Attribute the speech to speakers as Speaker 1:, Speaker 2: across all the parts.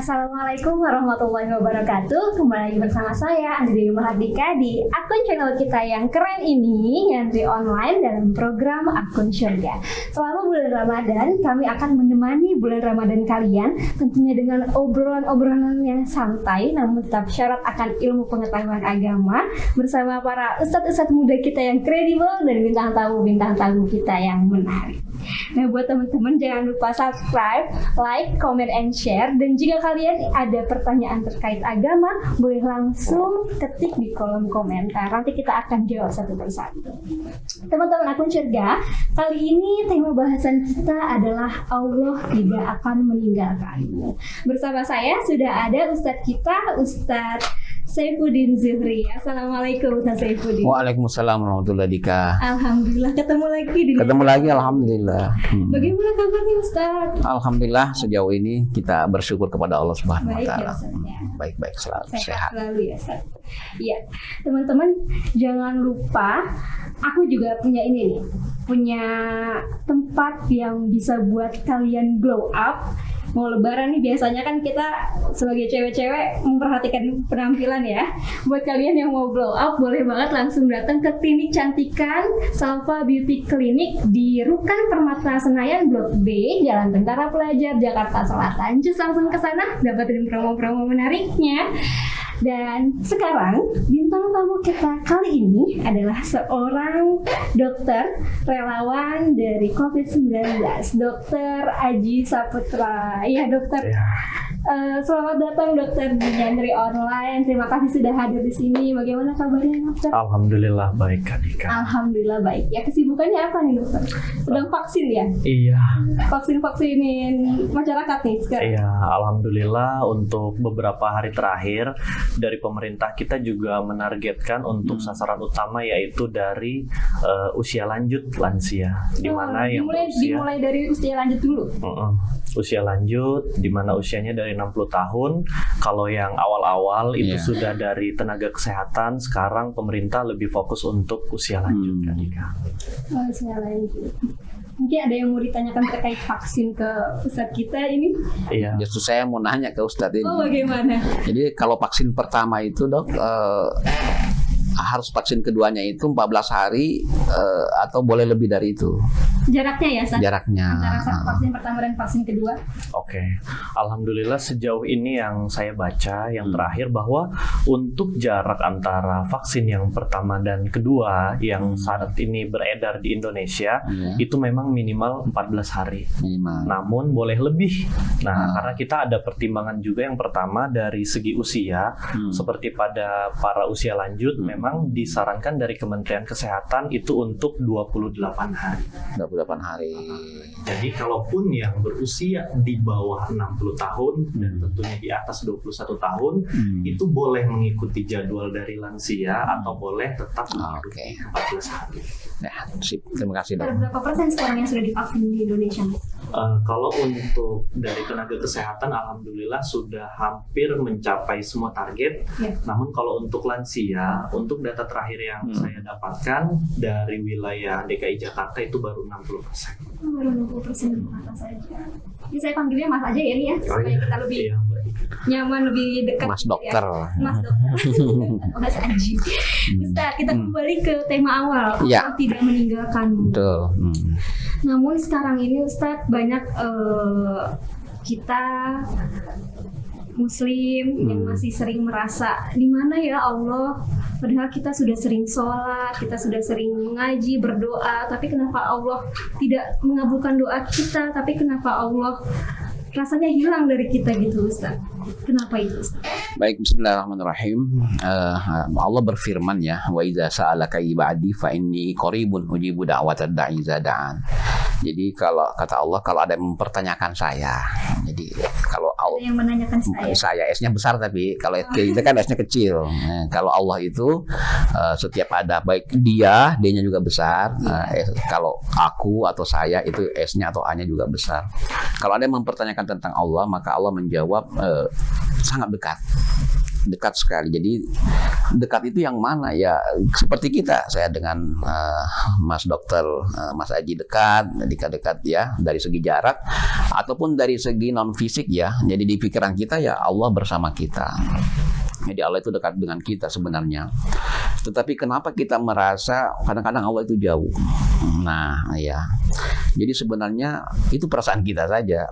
Speaker 1: Assalamualaikum warahmatullahi wabarakatuh. Kembali lagi bersama saya Andri Mahardika di akun channel kita yang keren ini, Nyantri Online, dalam program Akun Syurga. Selama bulan Ramadan, kami akan menemani bulan Ramadan kalian tentunya dengan obrolan-obrolan yang santai namun tetap syarat akan ilmu pengetahuan agama bersama para ustadz-ustadz muda kita yang kredibel dan bintang tamu kita yang menarik. Nah, buat teman-teman jangan lupa subscribe, like, comment, and share. Dan jika kalian ada pertanyaan terkait agama, boleh langsung ketik di kolom komentar. Nanti kita akan jawab satu persatu. Teman-teman Akun Syurga, kali ini tema bahasan kita adalah Allah tidak akan meninggalkanmu. Bersama saya sudah ada Ustadz kita, Ustadz Saifuddin Zuhri. Assalamualaikum Ustaz Saifuddin.
Speaker 2: Waalaikumsalam warahmatullahi wabarakatuh.
Speaker 1: Alhamdulillah ketemu lagi.
Speaker 2: Alhamdulillah.
Speaker 1: Bagaimana kabarnya Ustaz?
Speaker 2: Alhamdulillah sejauh ini kita bersyukur kepada Allah Subhanahu wa
Speaker 1: Baik ya
Speaker 2: taala.
Speaker 1: Ustaz ya.
Speaker 2: Baik selalu sehat.
Speaker 1: Selalu ya Ustaz. Iya, teman-teman jangan lupa, aku juga punya ini nih, punya tempat yang bisa buat kalian glow up. Mau lebaran nih biasanya kan kita sebagai cewek-cewek memperhatikan penampilan ya. Buat kalian yang mau glow up boleh banget langsung datang ke klinik cantikan Salva Beauty Clinic di Rukan Permata Senayan Blok B, Jalan Tentara Pelajar, Jakarta Selatan. Just langsung ke sana dapetin promo-promo menariknya. Dan sekarang bintang tamu kita kali ini adalah seorang dokter relawan dari COVID-19, Dokter Aji Saputra. Iya dokter. Ya. Selamat datang dokter di Nyantri Online. Terima kasih sudah hadir di sini. Bagaimana kabarnya dokter?
Speaker 3: Alhamdulillah baik Kak Dika.
Speaker 1: Alhamdulillah baik. Ya, kesibukannya apa nih dokter? Sedang vaksin ya?
Speaker 3: Iya.
Speaker 1: Vaksinin masyarakat nih sekarang.
Speaker 3: Iya, alhamdulillah untuk beberapa hari terakhir dari pemerintah kita juga menargetkan untuk sasaran utama yaitu dari usia lanjut lansia, di mana yang
Speaker 1: dimulai dari usia lanjut dulu.
Speaker 3: Usia lanjut di mana usianya dari 60 tahun. Kalau yang awal-awal itu sudah dari tenaga kesehatan, sekarang pemerintah lebih fokus untuk usia lanjut Kak Dika.
Speaker 1: Usia lanjut. Mungkin ada yang mau ditanyakan terkait vaksin ke Ustadz kita ini?
Speaker 3: Iya.
Speaker 2: Justru saya mau nanya ke Ustadz ini.
Speaker 1: Oh, bagaimana?
Speaker 2: Jadi kalau vaksin pertama itu dok, harus vaksin keduanya itu 14 hari atau boleh lebih dari itu?
Speaker 1: Jaraknya ya, Ustadz?
Speaker 2: Jaraknya.
Speaker 1: Antara vaksin pertama dan vaksin kedua?
Speaker 3: Oke. Alhamdulillah sejauh ini yang saya baca yang terakhir bahwa untuk jarak antara vaksin yang pertama dan kedua yang saat ini beredar di Indonesia itu memang minimal 14 hari.
Speaker 2: Minimal.
Speaker 3: Namun boleh lebih. Nah, karena kita ada pertimbangan juga yang pertama dari segi usia, seperti pada para usia lanjut memang disarankan dari Kementerian Kesehatan itu untuk 28 hari.
Speaker 2: 28 hari.
Speaker 3: Jadi kalaupun yang berusia di bawah 60 tahun dan tentunya di atas 21 tahun itu boleh mengikuti jadwal dari lansia atau boleh tetap mengikuti 14 hari.
Speaker 2: Ya, sip. Terima kasih dok.
Speaker 1: Berapa persen sekarang yang sudah divaksin di Indonesia?
Speaker 3: Kalau untuk dari tenaga kesehatan alhamdulillah sudah hampir mencapai semua target. Namun kalau untuk lansia, untuk data terakhir yang saya dapatkan dari wilayah DKI Jakarta itu baru 60%.
Speaker 1: Baru 60% Mas saja. Jadi saya panggilnya Mas aja ya nih ya, supaya kita lebih nyaman, lebih dekat.
Speaker 2: Mas dokter.
Speaker 1: Ya. Mas dokter. Mas Aji. Ustaz, kita kembali ke tema awal. Allah tidak meninggalkanmu.
Speaker 2: Betul.
Speaker 1: Namun sekarang ini Ustaz banyak kita Muslim yang masih sering merasa di mana ya Allah, padahal kita sudah sering sholat, kita sudah sering mengaji, berdoa, tapi kenapa Allah tidak mengabulkan doa kita, tapi kenapa Allah rasanya hilang dari kita gitu Ustaz. Kenapa itu Ustaz?
Speaker 2: Baik, bismillahirrahmanirrahim. Allah berfirman ya, wa idza sa'alaka ibadi fa inni qaribun ujibu da'watad da'i idza da'an. Jadi kalau kata Allah, kalau ada yang mempertanyakan saya, jadi kalau Allah
Speaker 1: yang menanyakan
Speaker 2: saya S-nya besar tapi kalau kita kan S-nya kecil. Kalau Allah itu setiap ada baik D-nya juga besar. Kalau aku atau saya itu S-nya atau A-nya juga besar. Kalau ada yang mempertanyakan tentang Allah, maka Allah menjawab sangat dekat. dekat sekali. Jadi dekat itu yang mana ya? Seperti kita, saya dengan Mas Dokter, Mas Aji dekat ya dari segi jarak ataupun dari segi non fisik ya. Jadi di pikiran kita ya Allah bersama kita. Jadi Allah itu dekat dengan kita sebenarnya. Tetapi kenapa kita merasa kadang-kadang Allah itu jauh? Nah, ya. Jadi sebenarnya itu perasaan kita saja.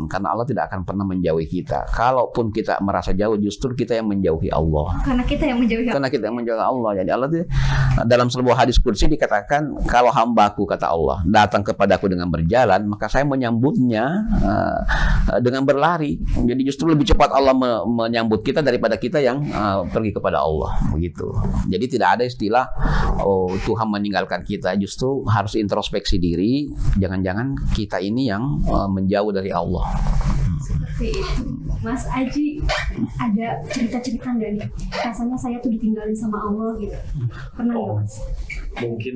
Speaker 2: Karena Allah tidak akan pernah menjauhi kita. Kalaupun kita merasa jauh, justru kita yang menjauhi Allah.
Speaker 1: Karena kita yang menjauhi
Speaker 2: Allah. Jadi Allah itu, dalam sebuah hadis qudsi dikatakan, kalau hambaku, kata Allah, datang kepadaku dengan berjalan, maka saya menyambutnya dengan berlari. Jadi justru lebih cepat Allah menyambut kita daripada kita yang pergi kepada Allah, begitu. Jadi tidak ada istilah Tuhan meninggalkan kita, justru harus introspeksi diri. Jangan-jangan kita ini yang menjauh dari Allah.
Speaker 1: Seperti itu. Mas Aji, ada cerita-cerita nggak nih? Rasanya saya tuh ditinggalin sama Allah gitu. Pernah nggak, Mas?
Speaker 3: Mungkin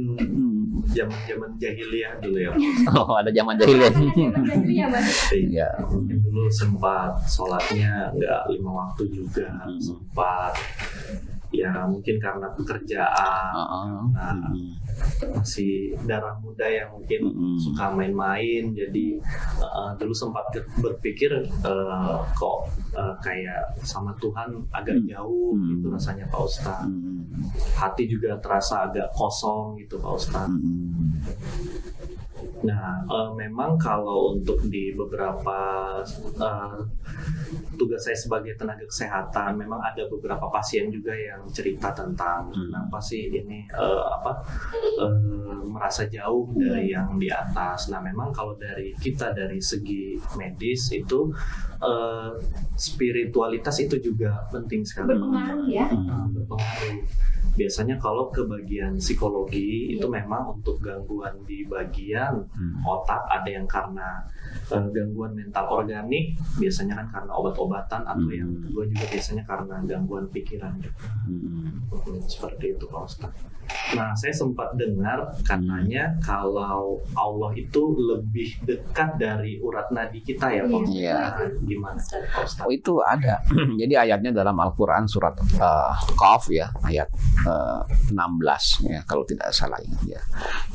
Speaker 3: zaman jahiliyah dulu ya.
Speaker 2: Oh, ada zaman jahiliyah.
Speaker 1: Jahiliyah, Mas.
Speaker 2: Iya.
Speaker 3: Mungkin dulu sempat sholatnya nggak 5 waktu juga, sempat ya mungkin karena pekerjaan. Masih darah muda yang mungkin suka main-main, jadi dulu sempat berpikir kok kayak sama Tuhan agak jauh gitu rasanya Pak Ustadz. Hati juga terasa agak kosong gitu Pak Ustadz. Nah, memang kalau untuk di beberapa tugas saya sebagai tenaga kesehatan, memang ada beberapa pasien juga yang cerita tentang kenapa sih ini merasa jauh dari yang di atas. Nah, memang kalau dari kita dari segi medis itu spiritualitas itu juga penting sekali.
Speaker 1: Berpengaruh ya.
Speaker 3: Berpengaruh. Biasanya kalau ke bagian psikologi itu memang untuk gangguan di bagian otak, ada yang karena gangguan mental organik, biasanya kan karena obat-obatan, atau yang kedua juga biasanya karena gangguan pikiran gitu. Seperti itu Pak Ustadz. Nah, saya sempat dengar katanya kalau Allah itu lebih dekat dari urat nadi kita ya Pak Ustadz.
Speaker 2: Iya.
Speaker 3: Nah, gimana Pak Ustadz?
Speaker 2: Oh, itu ada. Jadi ayatnya dalam Al-Quran surat Qaf ya, ayat 16 ya, kalau tidak salah ya.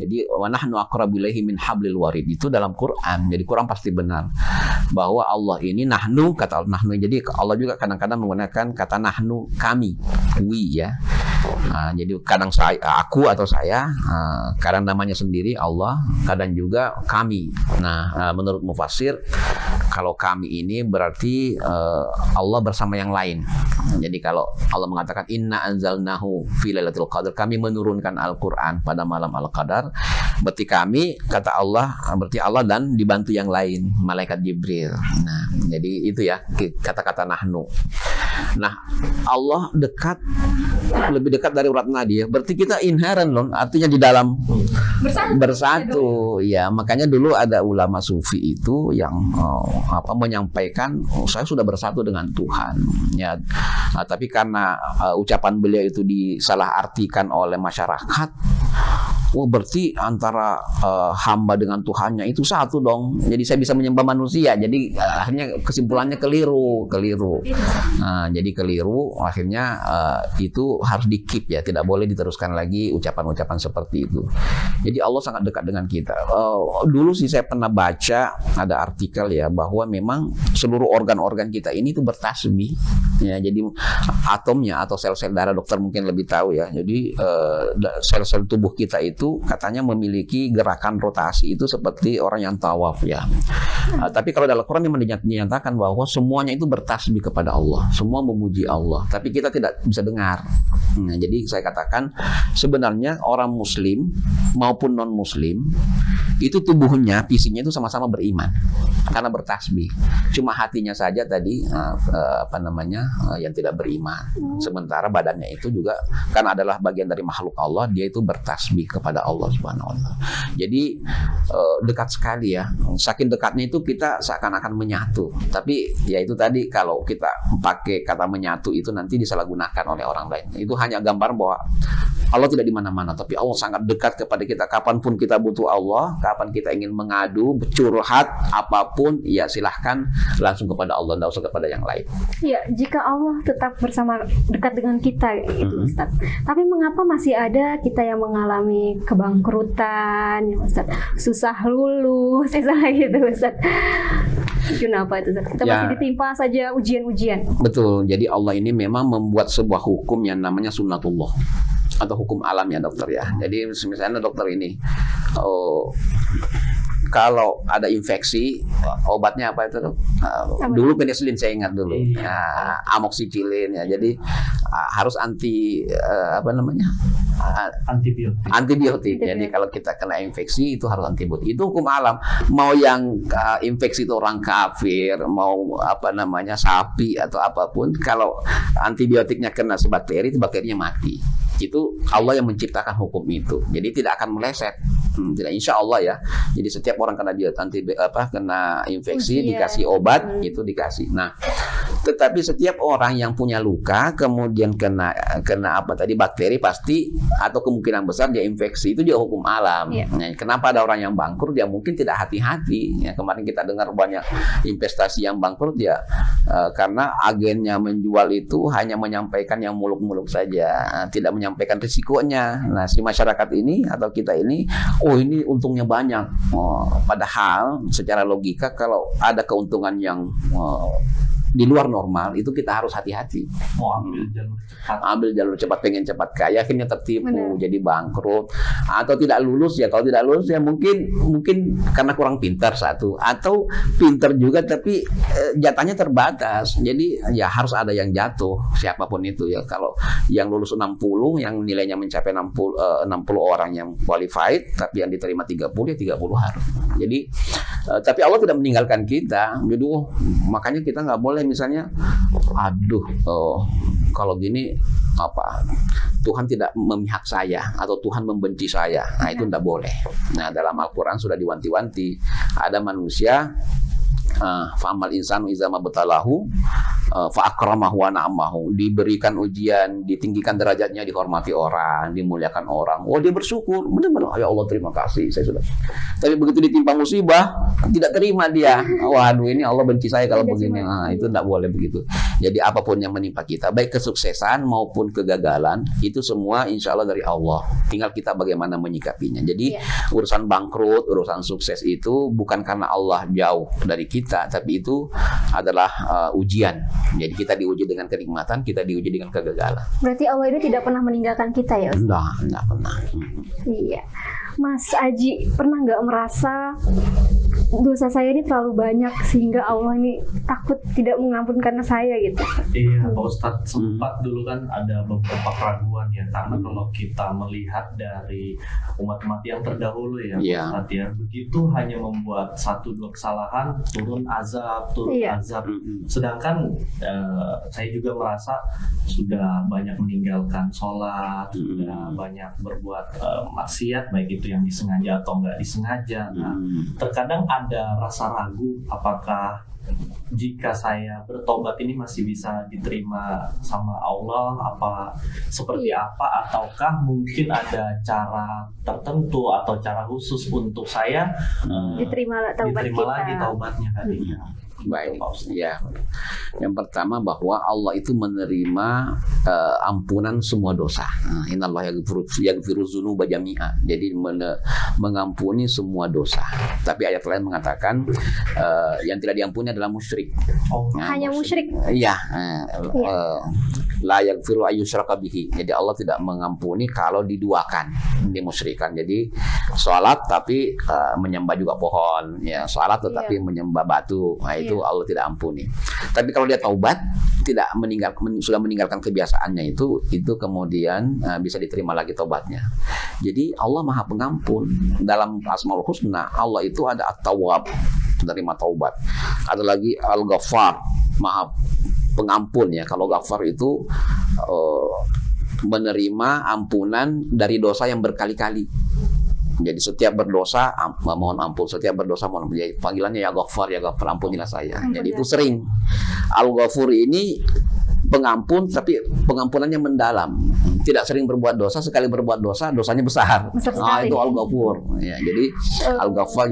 Speaker 2: Jadi wa nahnu aqrabu ilaihi min hablil warid, itu dalam Quran. Jadi Quran pasti benar bahwa Allah ini nahnu, kata nahnu. Jadi Allah juga kadang-kadang menggunakan kata nahnu, kami, we ya. Jadi kadang aku atau saya, kadang namanya sendiri Allah, kadang juga kami. Nah, menurut mufassir, kalau kami ini berarti Allah bersama yang lain. Jadi kalau Allah mengatakan inna anzalnahu fi lailatul qadar, kami menurunkan Al-Qur'an pada malam Al-Qadar, berarti kami, kata Allah, berarti Allah dan dibantu yang lain, malaikat Jibril. Nah, jadi itu ya kata-kata nahnu. Nah, Allah dekat, lebih dekat dari urat nadi ya. Berarti kita inherent loh, artinya di dalam bersatu. Ya, makanya dulu ada ulama sufi itu yang menyampaikan, saya sudah bersatu dengan Tuhan. Ya, tapi karena ucapan beliau itu disalahartikan oleh masyarakat. Berarti antara hamba dengan Tuhannya itu satu dong. Jadi saya bisa menyembah manusia. Jadi akhirnya kesimpulannya keliru. Jadi keliru. Akhirnya itu harus di-keep ya. Tidak boleh diteruskan lagi ucapan-ucapan seperti itu. Jadi Allah sangat dekat dengan kita. Dulu sih saya pernah baca ada artikel ya, bahwa memang seluruh organ-organ kita ini itu bertasbih. Ya, jadi atomnya atau sel-sel darah, dokter mungkin lebih tahu ya. Jadi sel-sel tubuh kita itu katanya memiliki gerakan rotasi itu seperti orang yang tawaf ya. Tapi kalau dalam Quran dinyatakan bahwa semuanya itu bertasbih kepada Allah, semua memuji Allah, tapi kita tidak bisa dengar. Nah, jadi saya katakan sebenarnya orang muslim maupun non muslim itu tubuhnya, fisiknya itu sama-sama beriman karena bertasbih. Cuma hatinya saja tadi yang tidak beriman. Sementara badannya itu juga kan adalah bagian dari makhluk Allah, dia itu bertasbih kepada Allah Subhanahu wa taala. Jadi dekat sekali ya. Saking dekatnya itu kita seakan-akan menyatu. Tapi ya itu tadi, kalau kita pakai kata menyatu itu nanti disalahgunakan oleh orang lain. Itu hanya gambar bahwa Allah tidak di mana-mana, tapi Allah sangat dekat kepada kita. Kapanpun kita butuh Allah, kapan kita ingin mengadu, curhat, apapun, ya silahkan langsung kepada Allah, tidak usah kepada yang lain.
Speaker 1: Ya, jika Allah tetap bersama dekat dengan kita, gitu Ustaz. Tapi mengapa masih ada kita yang mengalami kebangkrutan, ya, Ustaz? Susah lulus, misalnya gitu Ustaz. Kenapa itu Ustaz? Kita masih ditimpa saja ujian-ujian.
Speaker 2: Betul, jadi Allah ini memang membuat sebuah hukum yang namanya sunnatullah atau hukum alam ya dokter ya. Jadi misalnya dokter ini kalau ada infeksi, obatnya apa itu dok? Dulu penicillin saya ingat dulu, amoxicillin ya. Jadi harus antibiotik. Jadi kalau kita kena infeksi itu harus antibiotik. Itu hukum alam. Mau yang infeksi itu orang kafir, mau sapi atau apapun, kalau antibiotiknya kena si bakteri, itu bakterinya mati. Itu Allah yang menciptakan hukum itu. Jadi tidak akan meleset. Tidak, insya Allah ya. Jadi setiap orang kena kena infeksi dikasih obat, itu dikasih. Nah, tetapi setiap orang yang punya luka kemudian kena bakteri pasti atau kemungkinan besar dia infeksi, itu dia hukum alam. Nah, kenapa ada orang yang bangkrut? Dia mungkin tidak hati-hati. Ya, kemarin kita dengar banyak investasi yang bangkrut ya karena agennya menjual itu hanya menyampaikan yang muluk-muluk saja, tidak menyampaikan risikonya. Nah, si masyarakat ini atau kita ini, ini untungnya banyak. Padahal secara logika kalau ada keuntungan yang di luar normal, itu kita harus hati-hati. Ambil jalur cepat, pengen cepat kaya, akhirnya tertipu, jadi bangkrut atau tidak lulus ya. Kalau tidak lulus ya mungkin karena kurang pintar satu, atau pintar juga tapi jatahnya terbatas. Jadi ya harus ada yang jatuh, siapapun itu ya. Kalau yang lulus 60, yang nilainya mencapai 60 orang yang qualified, tapi yang diterima 30 ya 30 harus. Jadi tapi Allah tidak meninggalkan kita. Jadi makanya kita nggak boleh misalnya, kalau gini Tuhan tidak memihak saya atau Tuhan membenci saya. Nah, itu tidak boleh. Nah, dalam Al-Quran sudah diwanti-wanti. Ada manusia fa'amal insanu iza mabtalahu fa'akramahu wa na'amahu, diberikan ujian, ditinggikan derajatnya, dihormati orang, dimuliakan orang. Dia bersyukur, benar-benar ya Allah terima kasih saya sudah. Tapi begitu ditimpa musibah, tidak terima dia. Waduh, ini Allah benci saya kalau begini. Nah, itu tidak boleh begitu. Jadi apapun yang menimpa kita, baik kesuksesan maupun kegagalan, itu semua insya Allah dari Allah. Tinggal kita bagaimana menyikapinya. Jadi urusan bangkrut, urusan sukses itu bukan karena Allah jauh dari kita, tapi itu adalah ujian. Jadi kita diuji dengan kenikmatan, kita diuji dengan kegagalan.
Speaker 1: Berarti Allah itu tidak pernah meninggalkan kita ya Ustaz?
Speaker 2: Enggak pernah.
Speaker 1: Iya. Mas Aji, pernah nggak merasa dosa saya ini terlalu banyak sehingga Allah ini takut tidak mengampunkan saya gitu?
Speaker 3: Iya, Pak Ustadz, sempat dulu kan ada beberapa keraguan ya, karena kalau kita melihat dari umat-umat yang terdahulu ya, Pak Ustadz ya, begitu hanya membuat 1-2 kesalahan, turun azab. Sedangkan saya juga merasa sudah banyak meninggalkan sholat, sudah banyak berbuat maksiat, baik itu yang disengaja atau nggak disengaja. Nah, terkadang ada rasa ragu apakah jika saya bertobat ini masih bisa diterima sama Allah, seperti apa, ataukah mungkin ada cara tertentu atau cara khusus untuk saya diterima lagi taubatnya tadinya.
Speaker 2: Baik, ya. Yang pertama bahwa Allah itu menerima ampunan semua dosa. Innallaha yaghfiru dzunuba jami'a. Jadi mengampuni semua dosa. Tapi ayat lain mengatakan yang tidak diampuni adalah musyrik.
Speaker 1: Hanya musyrik.
Speaker 2: Iya. La yaghfiru ayyushraka bihi. Jadi Allah tidak mengampuni kalau diduakan, dimusyrikan. Jadi salat tapi menyembah juga pohon, ya salat tetapi menyembah batu. Nah, itu Allah tidak ampuni. Tapi kalau dia taubat, sudah meninggalkan kebiasaannya itu kemudian bisa diterima lagi taubatnya. Jadi Allah Maha Pengampun. Dalam Asmaul Husna Allah itu ada At-Tawwab, menerima taubat. Ada lagi Al-Ghaffar, Maha Pengampun ya. Kalau Ghaffar itu menerima ampunan dari dosa yang berkali-kali. Jadi setiap berdosa mohon ampun, setiap berdosa mohon ampun. Jadi panggilannya ya Ghaffar, ampunilah saya. Jadi itu sering. Al-Ghafur ini pengampun, tapi pengampunannya mendalam, tidak sering berbuat dosa, sekali berbuat dosa dosanya besar.
Speaker 1: Sekali.
Speaker 2: Itu Al-Ghafur. Ya, jadi Al-Ghaffar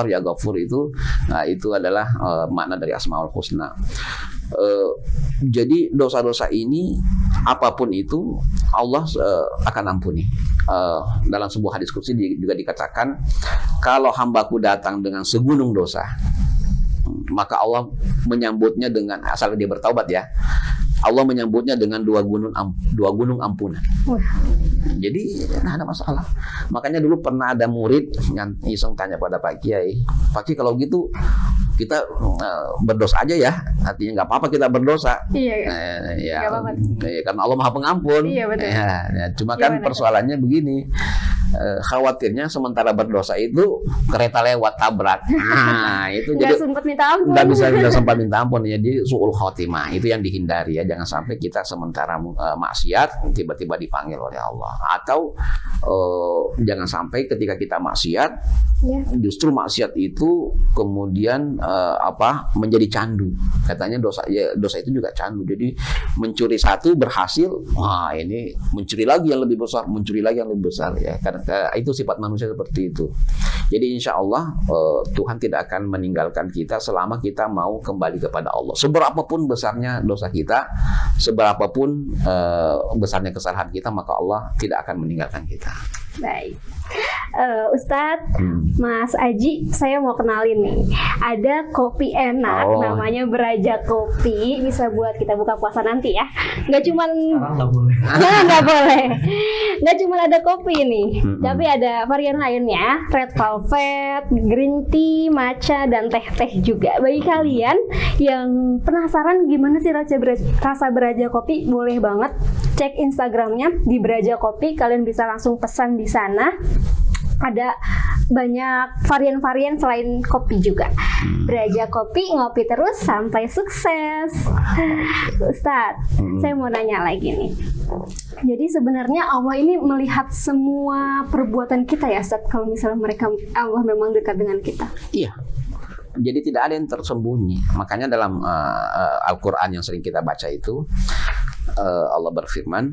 Speaker 2: ya Ghafur itu itu adalah makna dari Asmaul Husna. Jadi dosa-dosa ini apapun itu Allah akan ampuni. Dalam sebuah hadis qudsi juga dikatakan, kalau hambaku datang dengan segunung dosa, maka Allah menyambutnya dengan, asal dia bertaubat ya, Allah menyambutnya dengan dua gunung ampunan. Jadi nah ada masalah. Makanya dulu pernah ada murid yang iseng tanya pada Pak Kiai, Pak Kiai kalau gitu kita berdosa aja ya, artinya nggak apa-apa kita berdosa.
Speaker 1: Iya.
Speaker 2: Ya,
Speaker 1: Nggak apa-apa.
Speaker 2: Karena Allah Maha Pengampun.
Speaker 1: Iya betul.
Speaker 2: Ya, cuma kan persoalannya begini, khawatirnya sementara berdosa itu kereta lewat tabrak. Nah itu
Speaker 1: Nggak
Speaker 2: jadi
Speaker 1: sempat minta ampun.
Speaker 2: nggak sempat minta ampun. Jadi su'ul khotimah itu yang dihindari ya, jangan sampai kita sementara maksiat tiba-tiba dipanggil oleh Allah, atau jangan sampai ketika kita maksiat justru maksiat itu kemudian menjadi candu. Katanya dosa itu juga candu. Jadi mencuri satu berhasil, wah ini mencuri lagi yang lebih besar, ya. Karena itu sifat manusia seperti itu. Jadi insya Allah Tuhan tidak akan meninggalkan kita selama kita mau kembali kepada Allah. Seberapapun besarnya dosa kita, seberapapun besarnya kesalahan kita, maka Allah tidak akan meninggalkan kita.
Speaker 1: Baik. Ustadz, Mas Aji, saya mau kenalin nih. Ada kopi enak, namanya Beraja Kopi. Bisa buat kita buka puasa nanti ya. Nggak cuman
Speaker 3: Nggak boleh.
Speaker 1: nggak boleh. Nggak cuma ada kopi nih, tapi ada varian lainnya, red velvet, green tea, matcha, dan teh-teh juga. Bagi kalian yang penasaran gimana sih rasa Beraja Kopi, boleh banget cek Instagramnya di Beraja Kopi. Kalian bisa langsung pesan di sana. Ada banyak varian-varian selain kopi juga. Beraja Kopi, ngopi terus sampai sukses. Ustadz, saya mau nanya lagi nih. Jadi sebenarnya Allah ini melihat semua perbuatan kita ya, Ustadz, kalau misalnya Allah memang dekat dengan kita.
Speaker 2: Iya. Jadi tidak ada yang tersembunyi. Makanya dalam Al-Quran yang sering kita baca itu, Allah berfirman,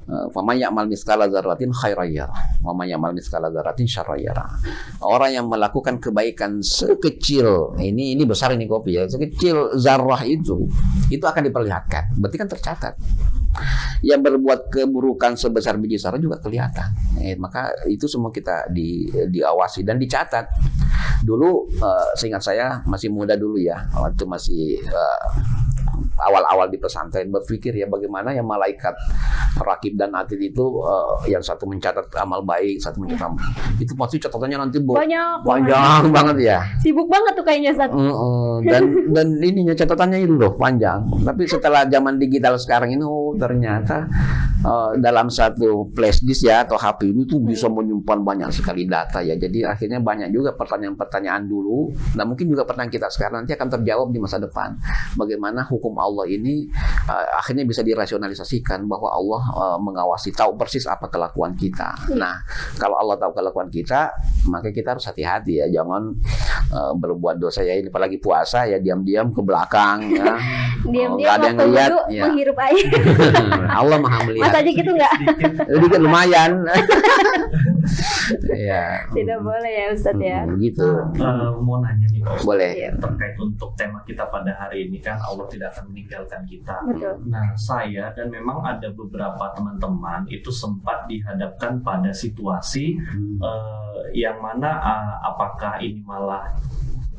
Speaker 2: "Faman ya'mal mithqala dzarratin khairan yarah, wa man ya'mal mithqala dzarratin syarran yarah." Orang yang melakukan kebaikan sekecil, ini besar ini kopi ya, sekecil zarrah itu akan diperlihatkan. Berarti kan tercatat. Yang berbuat keburukan sebesar biji zarrah juga kelihatan. Maka itu semua kita diawasi dan dicatat. Dulu seingat saya masih muda dulu ya, waktu masih awal-awal di pesantren, berpikir ya bagaimana ya malaikat rakib dan atid itu yang satu mencatat amal baik, satu mencatat itu pasti catatannya nanti panjang banget ya.
Speaker 1: Sibuk banget tuh kayaknya, Ustaz.
Speaker 2: Dan ininya catatannya itu loh panjang. Tapi setelah zaman digital sekarang ini ternyata dalam satu flash disk ya atau HP ini tuh bisa menyimpan banyak sekali data ya. Jadi akhirnya banyak juga pertanyaan-pertanyaan dulu. Nah mungkin juga pertanyaan kita sekarang nanti akan terjawab di masa depan. Bagaimana hukum Allah ini akhirnya bisa dirasionalisasikan bahwa Allah mengawasi, tahu persis apa kelakuan kita. Nah, kalau Allah tahu kelakuan kita, maka kita harus hati-hati ya, jangan berbuat dosa ya, ini apalagi puasa ya diam-diam ke belakang ya.
Speaker 1: Diam-diam
Speaker 2: ada yang lihat ya.
Speaker 1: Menghirup air.
Speaker 2: Allah Maha melihat.
Speaker 1: Mas aja gitu enggak?
Speaker 2: Sedikit lumayan. Ya.
Speaker 1: Tidak boleh ya Ustaz ya.
Speaker 2: Gitu.
Speaker 3: Mau nanya nih Pak Ustaz.
Speaker 2: Boleh.
Speaker 3: Terkait untuk tema kita pada hari ini kan Allah tidak akan meninggalkan kita.
Speaker 1: Betul.
Speaker 3: Nah, saya dan memang ada beberapa teman-teman itu sempat dihadapkan pada situasi yang mana apakah ini malah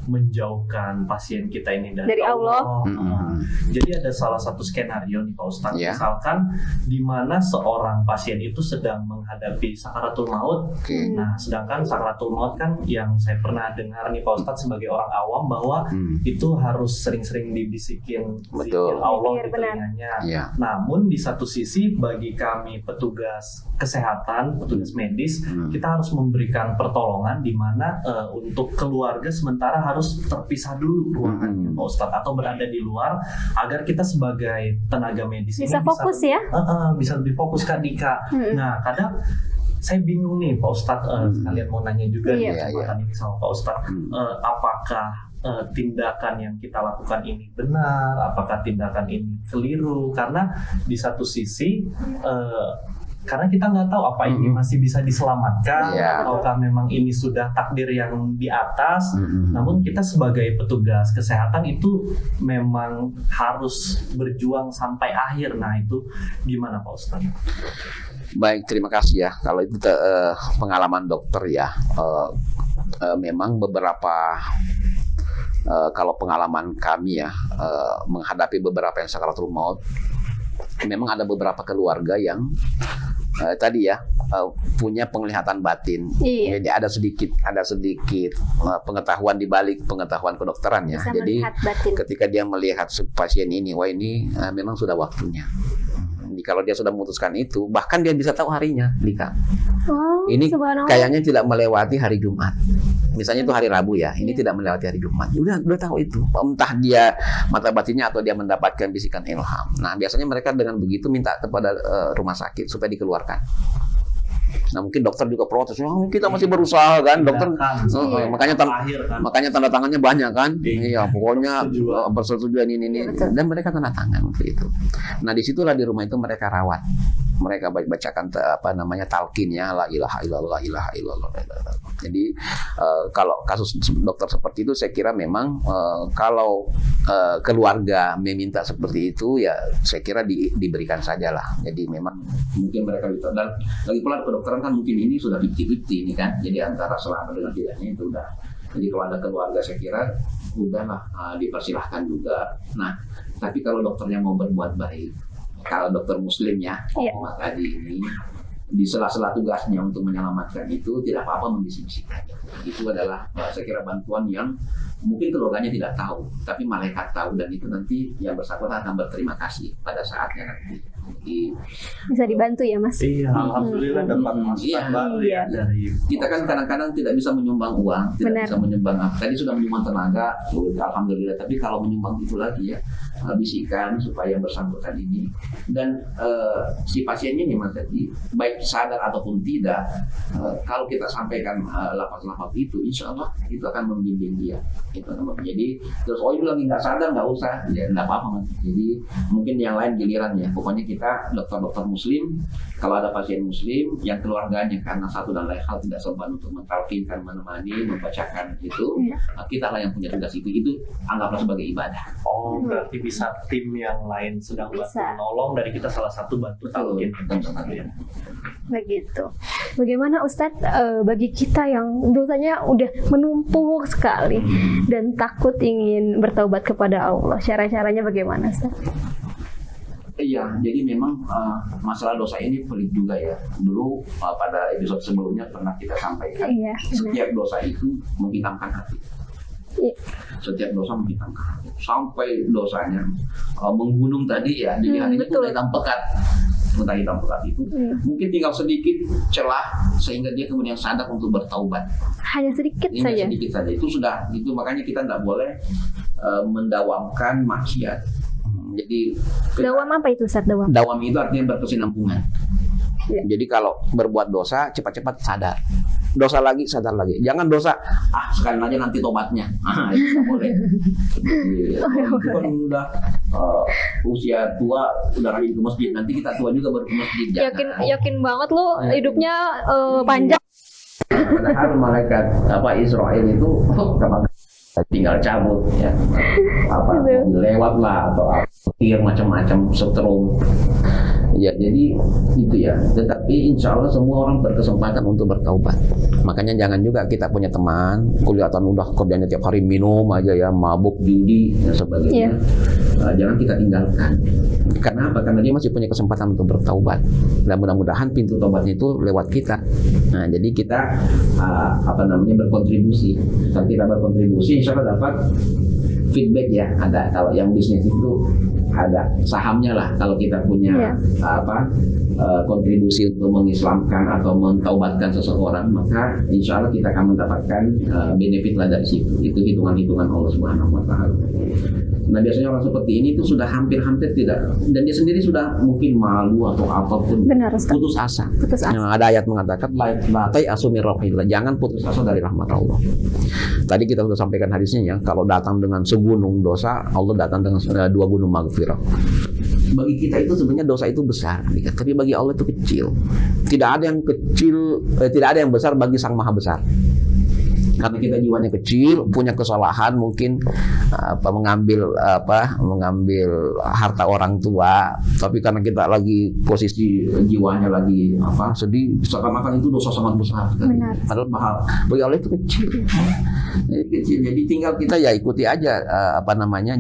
Speaker 3: menjauhkan pasien kita ini dari Allah. Jadi ada salah satu skenario nih Pak Ustadz, misalkan di mana seorang pasien itu sedang menghadapi sakaratul maut. Nah, sedangkan sakaratul maut kan yang saya pernah dengar nih Pak Ustadz sebagai orang awam bahwa itu harus sering-sering dibisikin zikir Allah di telinganya. Namun di satu sisi bagi kami petugas kesehatan, petugas medis, kita harus memberikan pertolongan di mana untuk keluarga sementara harus terpisah dulu ruangannya Pak Ustadz, atau berada di luar agar kita sebagai tenaga medis
Speaker 1: bisa fokus ya?
Speaker 3: Bisa lebih fokus Kak Dika. Nah, kadang saya bingung nih Pak Ustadz, sekalian mau nanya juga nih
Speaker 2: Iya,
Speaker 3: kesempatan ini sama Pak Ustadz, apakah tindakan yang kita lakukan ini benar, apakah tindakan ini keliru? Karena di satu sisi karena kita nggak tahu apa ini masih bisa diselamatkan, ataukah memang ini sudah takdir yang di atas. Namun kita sebagai petugas kesehatan itu memang harus berjuang sampai akhir. Nah itu gimana Pak Ustadz?
Speaker 2: Baik, terima kasih ya. Kalau itu pengalaman dokter ya, memang beberapa kalau pengalaman kami ya menghadapi beberapa yang sakaratul maut, memang ada beberapa keluarga yang tadi ya punya penglihatan batin. Jadi ada sedikit pengetahuan di balik pengetahuan kedokteran ya. Jadi ketika dia melihat pasien ini, wah ini memang sudah waktunya. Jadi kalau dia sudah memutuskan itu, bahkan dia bisa tahu harinya, Dika. Ini kayaknya tidak melewati hari Jumat. Misalnya itu hari Rabu ya, ini tidak melewati hari Jumat. Udah tahu itu. Entah dia mata batinnya atau dia mendapatkan bisikan ilham. Nah, biasanya mereka dengan begitu minta kepada rumah sakit supaya dikeluarkan. Nah, mungkin dokter juga protes, kita masih berusaha kan, dokter. Makanya tanda tangannya banyak kan. Iya, pokoknya persetujuan ini dan mereka tanda tangan untuk itu. Nah, disitulah di rumah itu mereka rawat. Mereka bacakan talqinnya, la ilaha illallah, ilaha illallah. Jadi kalau kasus dokter seperti itu, saya kira memang kalau keluarga meminta seperti itu, ya saya kira diberikan sajalah. Jadi memang mungkin mereka bisa. Dan lagi pula kedokteran kan mungkin ini sudah 50-50 ini kan. Jadi antara selamat dengan tidaknya itu udah. Jadi kalau ada keluarga saya kira udahlah dipersilahkan juga. Nah, tapi kalau dokternya mau berbuat baik, kalau dokter muslim ya, Muhammad tadi ini di sela-sela tugasnya untuk menyelamatkan itu tidak apa-apa membisik-bisikkan. Itu adalah saya kira bantuan yang mungkin keluarganya tidak tahu, tapi malaikat tahu, dan itu nanti yang bersangkutan akan berterima kasih pada saatnya nanti. Jadi,
Speaker 1: bisa dibantu ya Mas?
Speaker 3: Iya, alhamdulillah dapat masukan baru ya dari
Speaker 2: kita kan kadang-kadang tidak bisa menyumbang uang, tidak bisa menyumbang apa. Tadi sudah menyumbang tenaga, alhamdulillah. Tapi kalau menyumbang itu lagi ya, bisikan supaya yang bersangkutan ini dan si pasiennya nih Mas tadi, baik sadar ataupun tidak, kalau kita sampaikan lafaz-lafaz itu, insya Allah itu akan membimbing dia. Itu jadi terus itu lagi nggak sadar, nggak usah, ya nggak apa-apa Mas. Jadi mungkin yang lain gilirannya. Pokoknya kita dokter-dokter muslim, kalau ada pasien muslim yang keluarganya karena satu dan lain hal tidak sempat untuk mentalkinkan, menemani, membacakan itu, kita lah yang punya tugas itu anggaplah sebagai ibadah.
Speaker 3: Oh, berarti bisa tim yang lain sedang bantu menolong, dari kita salah satu bantu talkin.
Speaker 1: Begitu. Bagaimana Ustadz bagi kita yang dosanya udah menumpuk sekali dan takut ingin bertaubat kepada Allah, cara-caranya bagaimana Ustadz?
Speaker 2: Iya, jadi memang masalah dosa ini pelik juga ya. Dulu pada episode sebelumnya pernah kita sampaikan, setiap dosa itu menghitamkan hati. Setiap dosa menghitamkan hati. Sampai dosanya menggunung tadi ya, jadi hatinya itu hitam pekat. Sementara hitam pekat itu mungkin tinggal sedikit celah sehingga dia kemudian sadar untuk bertaubat.
Speaker 1: Hanya sedikit saja.
Speaker 2: Sedikit saja. Itu sudah, itu makanya kita tidak boleh mendawamkan maksiat. Jadi
Speaker 1: dawam apa itu Ustaz?
Speaker 2: Dawam itu artinya berkesinambungan. Jadi kalau berbuat dosa cepat-cepat sadar, dosa lagi sadar lagi. Jangan dosa sekali aja nanti tobatnya. Itu nggak boleh. Itu kan udah usia tua udah rajin ke masjid, nanti kita tua juga baru ke masjid.
Speaker 1: Yakin banget lo hidupnya panjang.
Speaker 2: Padahal malaikat Israel itu tinggal cabut ya, lewat lah atau macam-macam setrum ya. Jadi itu ya, tetapi insya Allah semua orang berkesempatan untuk bertaubat. Makanya jangan juga kita punya teman kelihatan udah kerjanya tiap hari minum aja ya, mabuk, judi dan sebagainya, jangan kita tinggalkan. Karena apa? Karena dia masih punya kesempatan untuk bertaubat, dan mudah-mudahan pintu taubatnya itu lewat kita. Nah, jadi kita berkontribusi. Kalau kita berkontribusi, insya Allah dapat feedback ya, ada kalau yang bisnis itu ada sahamnya lah. Kalau kita punya kontribusi untuk mengislamkan atau mentaubatkan seseorang, maka insya Allah kita akan mendapatkan benefit lah dari situ. Itu hitungan-hitungan Allah Subhanahu Wa Taala. Nah biasanya orang seperti ini itu sudah hampir-hampir tidak, dan dia sendiri sudah mungkin malu atau apapun.
Speaker 1: Benar, Ustaz.
Speaker 2: Putus asa.
Speaker 1: Putus asa.
Speaker 2: Nah, ada ayat mengatakan latai asumir rahillah, jangan putus asa dari rahmat Allah. Tadi kita sudah sampaikan hadisnya ya, kalau datang dengan segunung dosa, Allah datang dengan 2 gunung maghfirah. Bagi kita itu sebenarnya dosa itu besar, tapi bagi Allah itu kecil. Tidak ada yang kecil, tidak ada yang besar bagi Sang Maha Besar. Karena kita jiwanya kecil, punya kesalahan mungkin mengambil harta orang tua, tapi karena kita lagi posisi jiwanya lagi sedih, seakan-akan itu dosa sangat besar.
Speaker 1: Benar.
Speaker 2: Padahal bagi Allah itu kecil. Kecil. Jadi tinggal kita ya ikuti aja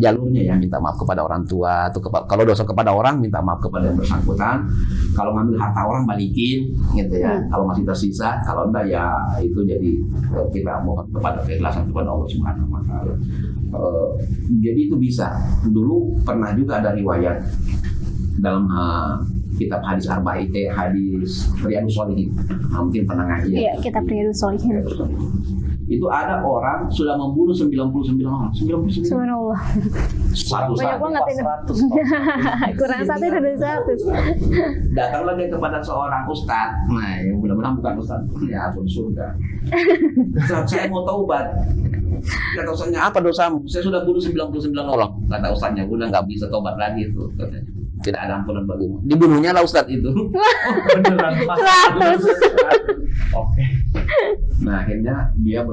Speaker 2: jalurnya ya, minta maaf kepada orang tua, atau kalau dosa kepada orang minta maaf kepada yang bersangkutan. Kalau ngambil harta orang balikin gitu ya. Kalau masih tersisa, kalau enggak ya itu jadi kita mohon kepada keikhlasan kepada Allah Subhanahu Wa Taala. Jadi itu bisa. Dulu pernah juga ada riwayat dalam kitab hadis arba'in, hadis Riyadhus Shalihin. Mungkin pernah ngaji ya.
Speaker 1: Iya, kitab Riyadhus Shalihin.
Speaker 2: Itu ada orang sudah membunuh 99 orang. 99.
Speaker 1: Subhanallah. Banyak banget ini. Kurang satu dari 100.
Speaker 2: Datanglah dia kepada seorang ustadz. Nah, yang mudah-mudahan bukan ustadz. Ya ampun surga. Ustadz, saya mau taubat. Kata ustadznya, apa dosamu? Saya sudah bunuh 99 orang. Kata ustadznya, udah nggak bisa taubat lagi itu. Katanya, tidak ada ampunan bagimu. Dibunuhnya lah ustadz itu.
Speaker 3: Beneran
Speaker 1: 100.
Speaker 3: Oke.
Speaker 2: Nah akhirnya dia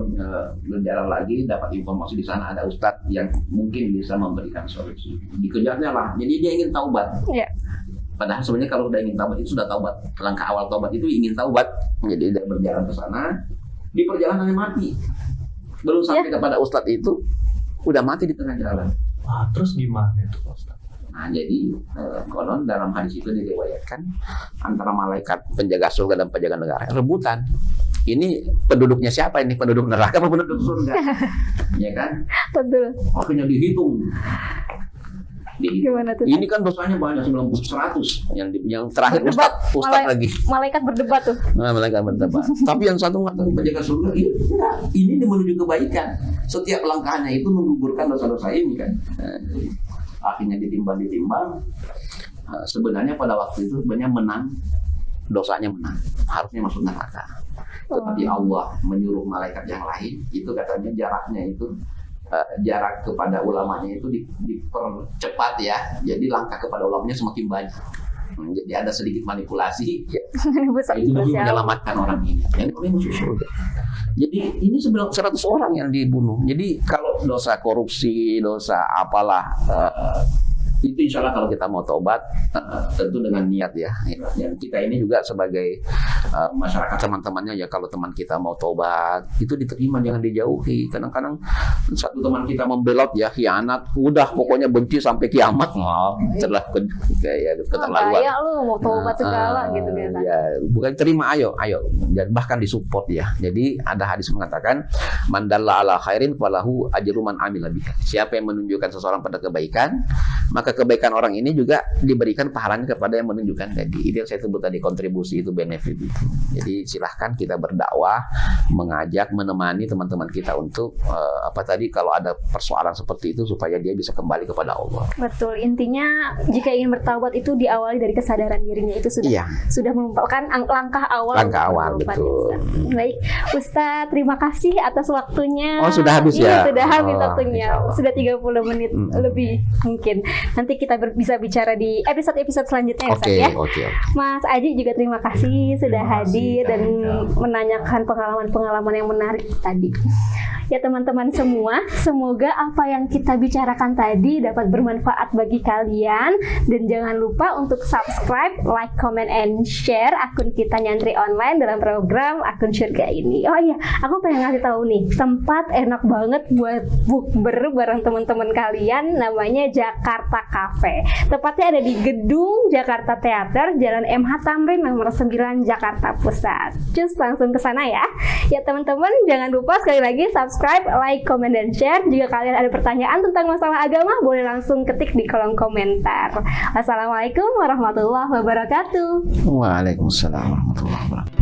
Speaker 2: berjalan lagi, dapat informasi di sana ada ustadz yang mungkin bisa memberikan solusi. Dikejarnya lah. Jadi dia ingin taubat.
Speaker 1: Iya.
Speaker 2: Padahal sebenarnya kalau udah ingin taubat itu sudah taubat. Langkah awal taubat itu ingin taubat. Jadi dia berjalan ke sana. Di perjalanannya mati. Belum sampai kepada ustadz itu udah mati di tengah jalan.
Speaker 3: Wah, terus gimana itu Ustaz?
Speaker 2: Nah jadi konon dalam hadis itu diriwayatkan antara malaikat penjaga surga dan penjaga negara rebutan. Ini penduduknya siapa ini? Penduduk neraka atau penduduk surga? Ya kan?
Speaker 1: Betul.
Speaker 2: Akhirnya dihitung.
Speaker 1: Gimana tuh?
Speaker 2: Ini kan dosanya banyak 100. Yang terakhir
Speaker 1: berdebat.
Speaker 2: Ustaz lagi.
Speaker 1: Malaikat berdebat tuh.
Speaker 2: Nah, malaikat berdebat. Tapi yang satu mengatakan penjaga surga ini menuju kebaikan. Setiap langkahnya itu menggugurkan dosa-dosa ini kan. Akhirnya ditimbang. Sebenarnya pada waktu itu sebenarnya menang, dosanya menang, harusnya masuk neraka. Tetapi Allah menyuruh malaikat yang lain, itu katanya jaraknya itu jarak kepada ulamanya itu dipercepat ya. Jadi langkah kepada ulamanya semakin banyak. Jadi ada sedikit manipulasi. Itu demi menyelamatkan orang ini. Yang ini masuk surga. Jadi ini 100 orang yang dibunuh. Jadi kalau dosa korupsi, dosa apalah, itu insya Allah kalau kita mau tobat tentu dengan niat ya. Dan kita ini juga sebagai masyarakat teman-temannya ya, kalau teman kita mau tobat itu diterima, jangan dijauhi. Kadang-kadang satu teman kita membelot ya, khianat, udah pokoknya benci sampai kiamat. Celah keterlaluan.
Speaker 1: Kayak lu mau tobat segala gitu biasa.
Speaker 2: Ya, bukan terima, ayo dan bahkan disupport ya. Jadi ada hadis mengatakan man dalla ala khairin falahu ajru man amila biha. Siapa yang menunjukkan seseorang pada kebaikan, maka kebaikan orang ini juga diberikan pahalanya kepada yang menunjukkan tadi. Itu yang saya sebut tadi, kontribusi itu, benefit itu. Jadi silahkan kita berdakwah, mengajak, menemani teman-teman kita untuk kalau ada persoalan seperti itu supaya dia bisa kembali kepada Allah.
Speaker 1: Betul. Intinya jika ingin bertaubat itu diawali dari kesadaran dirinya, itu sudah merupakan langkah awal.
Speaker 2: Langkah awal, betul.
Speaker 1: Baik, Ustaz, terima kasih atas waktunya.
Speaker 2: Oh, sudah habis ya?
Speaker 1: Sudah habis waktunya. Sudah 30 menit lebih mungkin. Nanti kita bisa bicara di episode-episode selanjutnya ya,
Speaker 2: Oke.
Speaker 1: Mas Aji juga terima kasih sudah hadir dan menanyakan pengalaman-pengalaman yang menarik tadi. Ya teman-teman semua, semoga apa yang kita bicarakan tadi dapat bermanfaat bagi kalian, dan jangan lupa untuk subscribe, like, comment, and share akun kita Nyantri Online dalam program Akun Surga ini. Oh iya, aku pengen ngasih tahu nih, tempat enak banget buat bukber bareng teman-teman kalian, namanya Jakarta Cafe. Tepatnya ada di Gedung Jakarta Theater, Jalan MH Tamrin nomor 9 Jakarta Pusat. Cus langsung ke sana ya. Ya teman-teman, jangan lupa sekali lagi subscribe, subscribe, like, komen, dan share. Jika kalian ada pertanyaan tentang masalah agama, boleh langsung ketik di kolom komentar. Wassalamualaikum warahmatullahi wabarakatuh.
Speaker 2: Waalaikumsalam warahmatullahi wabarakatuh.